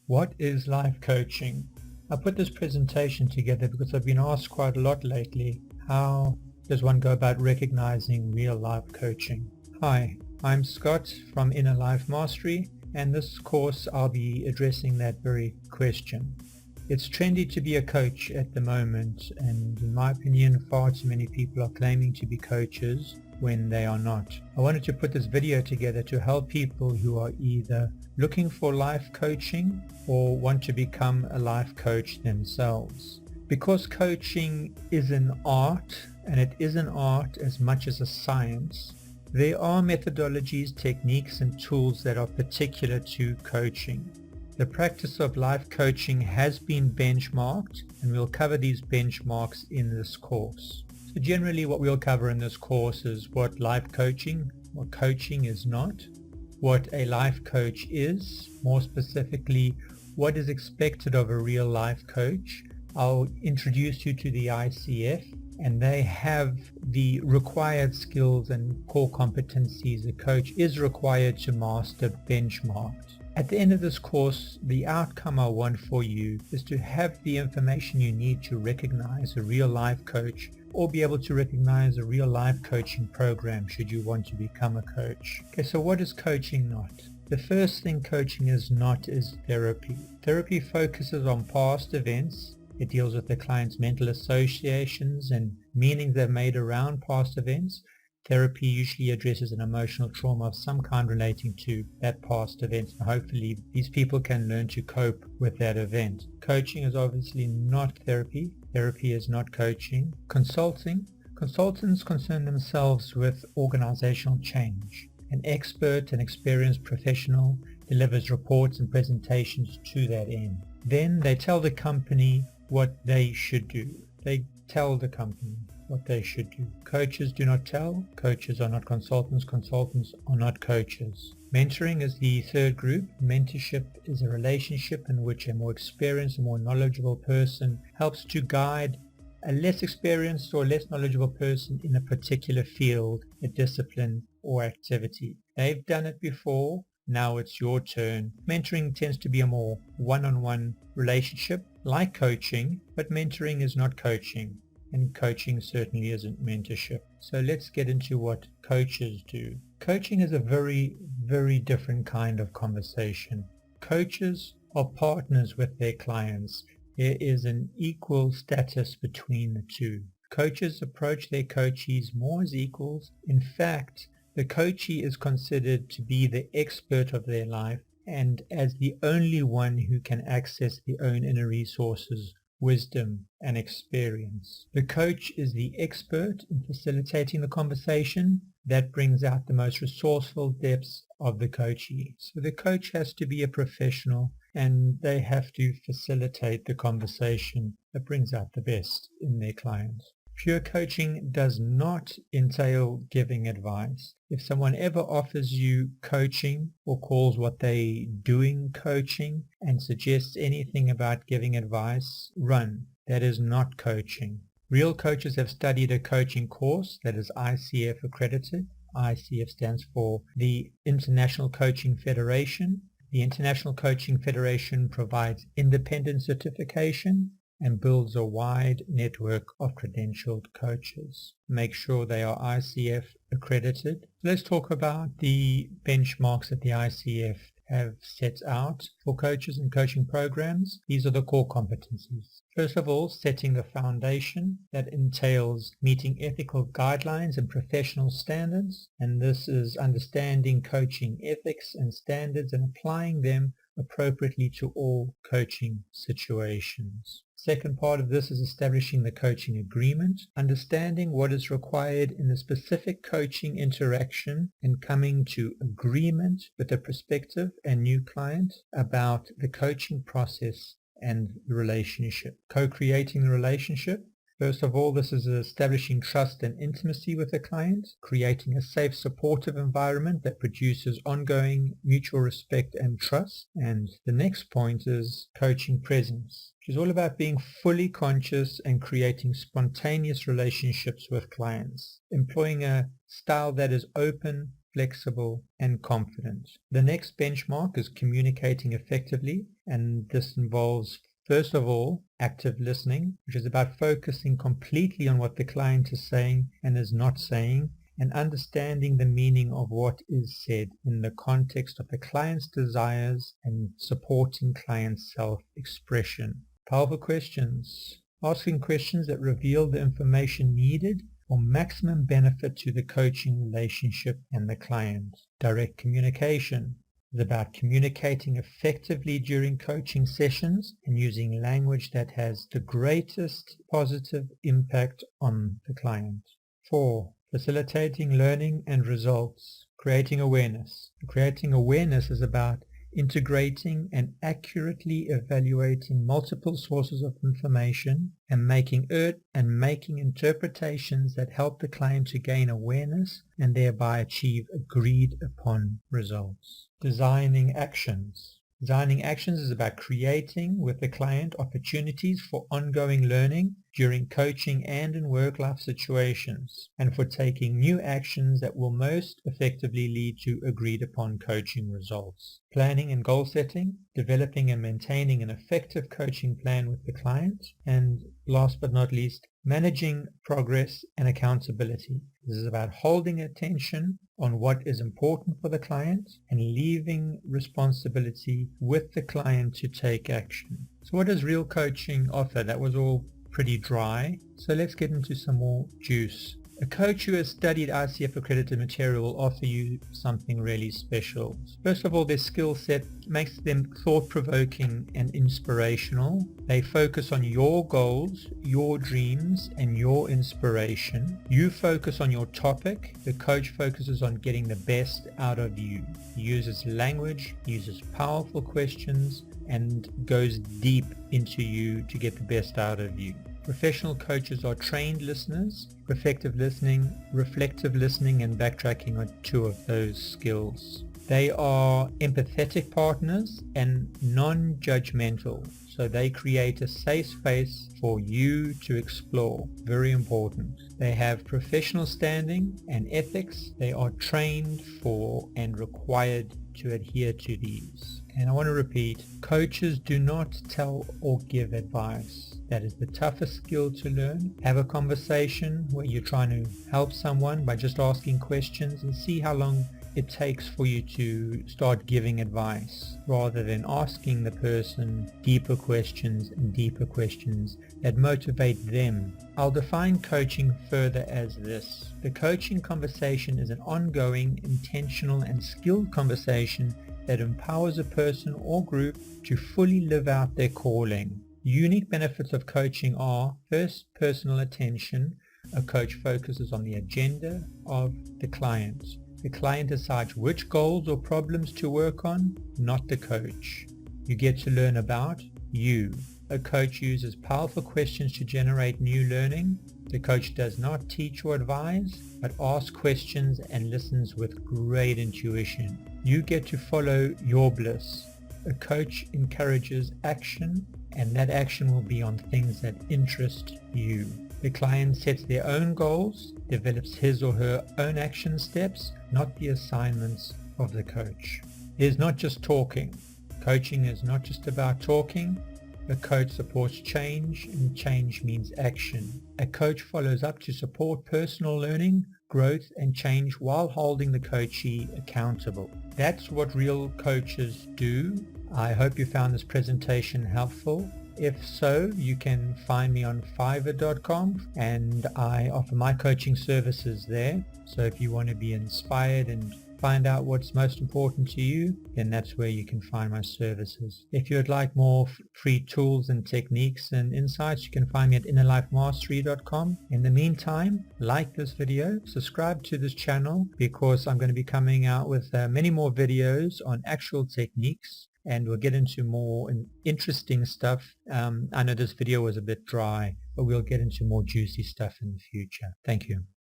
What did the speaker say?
What is life coaching? I put this presentation together because I've been asked quite a lot lately, how does one go about recognizing real life coaching? Hi, I'm Scott from Inner Life Mastery, and this course I'll be addressing that very question. It's trendy to be a coach at the moment, and in my opinion far too many people are claiming to be coaches when they are not. I wanted to put this video together to help people who are either looking for life coaching or want to become a life coach themselves. Because coaching is an art, and it is an art as much as a science, there are methodologies, techniques and tools that are particular to coaching. The practice of life coaching has been benchmarked, and we'll cover these benchmarks in this course. So generally what we'll cover in this course is what life coaching or coaching is not, what a life coach is, more specifically what is expected of a real life coach. I'll introduce you to the ICF, and they have the required skills and core competencies a coach is required to master benchmarked. At the end of this course, the outcome I want for you is to have the information you need to recognize a real life coach, or be able to recognize a real life coaching program should you want to become a coach. Okay, so what is coaching not? The first thing coaching is not is therapy. Therapy focuses on past events. It deals with the client's mental associations and meanings they've made around past events. Therapy usually addresses an emotional trauma of some kind relating to that past event. Hopefully these people can learn to cope with that event. Coaching is obviously not therapy. Therapy is not coaching. Consultants concern themselves with organizational change. An expert and experienced professional delivers reports and presentations to that end. Then they tell the company what they should do. They tell the company what they should do. Coaches do not tell. Coaches are not consultants. Consultants are not coaches. Mentoring is the third group. Mentorship is a relationship in which a more experienced and more knowledgeable person helps to guide a less experienced or less knowledgeable person in a particular field, a discipline or activity. They've done it before. Now it's your turn. Mentoring tends to be a more one-on-one relationship like coaching, but mentoring is not coaching, and coaching certainly isn't mentorship. So let's get into what coaches do. Coaching is a very, very different kind of conversation. Coaches are partners with their clients. There is an equal status between the two. Coaches approach their coachees more as equals. In fact, the coachee is considered to be the expert of their life and as the only one who can access their own inner resources, wisdom and experience. The coach is the expert in facilitating the conversation that brings out the most resourceful depths of the coachee. So the coach has to be a professional, and they have to facilitate the conversation that brings out the best in their clients. Pure coaching does not entail giving advice. If someone ever offers you coaching or calls what they doing coaching and suggests anything about giving advice, run. That is not coaching. Real coaches have studied a coaching course that is ICF accredited. ICF stands for the International Coaching Federation. The International Coaching Federation provides independent certification and builds a wide network of credentialed coaches. Make sure they are ICF accredited. Let's talk about the benchmarks that the ICF have set out for coaches and coaching programs. These are the core competencies. First of all, setting the foundation. That entails meeting ethical guidelines and professional standards, and this is understanding coaching ethics and standards and applying them appropriately to all coaching situations. Second part of this is establishing the coaching agreement, understanding what is required in the specific coaching interaction and coming to agreement with a prospective and new client about the coaching process and the relationship. Co-creating the relationship. First of all, this is establishing trust and intimacy with the client, creating a safe, supportive environment that produces ongoing mutual respect and trust. And the next point is coaching presence, which is all about being fully conscious and creating spontaneous relationships with clients, employing a style that is open, flexible, and confident. The next benchmark is communicating effectively, and this involves, first of all, active listening, which is about focusing completely on what the client is saying and is not saying, and understanding the meaning of what is said in the context of the client's desires and supporting client's self-expression. Powerful questions. Asking questions that reveal the information needed for maximum benefit to the coaching relationship and the client. Direct communication is about communicating effectively during coaching sessions and using language that has the greatest positive impact on the client. 4. Facilitating learning and results. Creating awareness. Creating awareness is about integrating and accurately evaluating multiple sources of information and making interpretations that help the client to gain awareness and thereby achieve agreed upon results. Designing actions. Designing actions is about creating with the client opportunities for ongoing learning during coaching and in work-life situations, and for taking new actions that will most effectively lead to agreed upon coaching results. Planning and goal setting, developing and maintaining an effective coaching plan with the client, and last but not least, managing progress and accountability. This is about holding attention on what is important for the client and leaving responsibility with the client to take action. So what does real coaching offer? That was all pretty dry. So let's get into some more juice. A coach who has studied ICF accredited material will offer you something really special. First of all, their skill set makes them thought-provoking and inspirational. They focus on your goals, your dreams, and your inspiration. You focus on your topic. The coach focuses on getting the best out of you. He uses language, uses powerful questions, and goes deep into you to get the best out of you. Professional coaches are trained listeners. Reflective listening, and backtracking are two of those skills. They are empathetic partners and non-judgmental, so they create a safe space for you to explore. Very important. They have professional standing and ethics. They are trained for and required to adhere to these. And I want to repeat, coaches do not tell or give advice. That is the toughest skill to learn. Have a conversation where you're trying to help someone by just asking questions and see how long it takes for you to start giving advice, rather than asking the person deeper questions that motivate them. I'll define coaching further as this. The coaching conversation is an ongoing, intentional, and skilled conversation that empowers a person or group to fully live out their calling. Unique benefits of coaching are, first, personal attention. A coach focuses on the agenda of the client. The client decides which goals or problems to work on, not the coach. You get to learn about you. A coach uses powerful questions to generate new learning. The coach does not teach or advise, but asks questions and listens with great intuition. You get to follow your bliss. A coach encourages action, and that action will be on things that interest you. The client sets their own goals, develops his or her own action steps, not the assignments of the coach. It is not just talking. Coaching is not just about talking. A coach supports change, and change means action. A coach follows up to support personal learning, growth, and change while holding the coachee accountable. That's what real coaches do. I hope you found this presentation helpful. If so, you can find me on Fiverr.com, and I offer my coaching services there. So if you want to be inspired and find out what's most important to you, then that's where you can find my services. If you'd like more free tools and techniques and insights, you can find me at innerlifemastery.com. In the meantime, like this video, subscribe to this channel, because I'm going to be coming out with many more videos on actual techniques, and we'll get into more interesting stuff. I know this video was a bit dry, but we'll get into more juicy stuff in the future. Thank you.